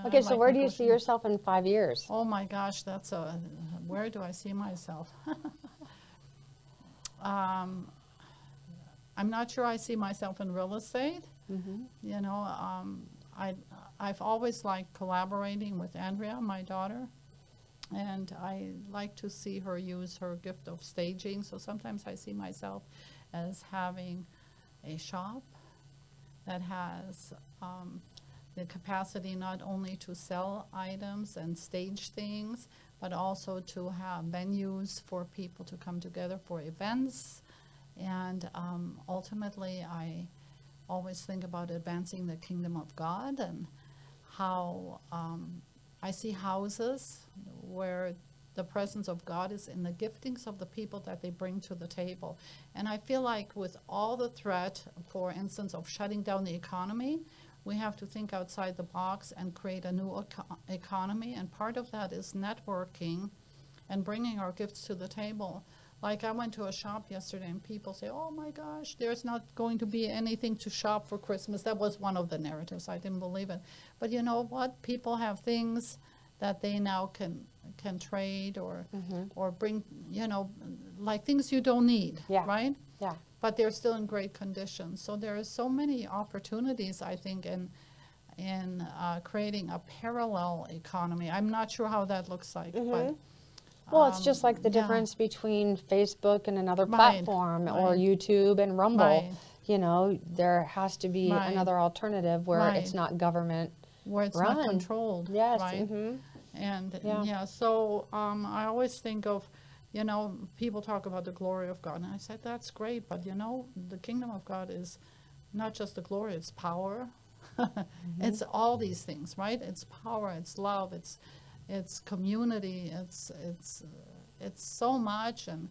Okay, I so like where do you see negotiating. yourself in 5 years? Oh my gosh, where do I see myself? um, I'm not sure I see myself in real estate. Mm-hmm. You know, I, I've always liked collaborating with Andrea, my daughter, and I like to see her use her gift of staging. So sometimes I see myself as having a shop that has the capacity not only to sell items and stage things, but also to have venues for people to come together for events. And ultimately, I always think about advancing the kingdom of God and how I see houses where the presence of God is in the giftings of the people that they bring to the table. And I feel like with all the threat, for instance, of shutting down the economy, we have to think outside the box and create a new economy. And part of that is networking and bringing our gifts to the table. Like I went to a shop yesterday and people say, oh my gosh, there's not going to be anything to shop for Christmas. That was one of the narratives. I didn't believe it. But you know what? People have things that they now can trade or bring, you know, like things you don't need, Yeah. right? Yeah. But they're still in great condition. So there are so many opportunities, I think, in creating a parallel economy. I'm not sure how that looks like, but Well, it's just like the yeah. difference between Facebook and another Right, platform or right. YouTube and Rumble. Right. You know, there has to be Right. another alternative where it's Right. not government Where it's not run. controlled, Yes. right? Mm-hmm. And Yeah. yeah, so I always think of, you know, people talk about the glory of God, and I said that's great, but you know, the kingdom of God is not just the glory; it's power. It's all these things, right? It's power, it's love, it's community, it's so much, and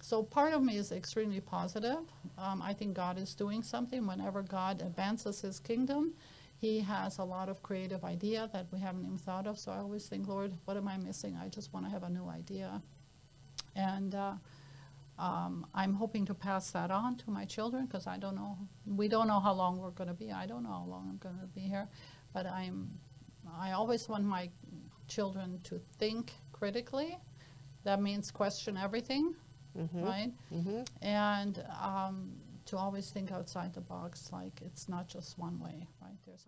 so part of me is extremely positive. I think God is doing something. Whenever God advances His kingdom, He has a lot of creative idea that we haven't even thought of. So I always think, Lord, what am I missing? I just want to have a new idea, and I'm hoping to pass that on to my children because I don't know. We don't know how long we're going to be. I don't know how long I'm going to be here, but I always want my children to think critically. That means question everything, right? And to always think outside the box, like it's not just one way, right? There's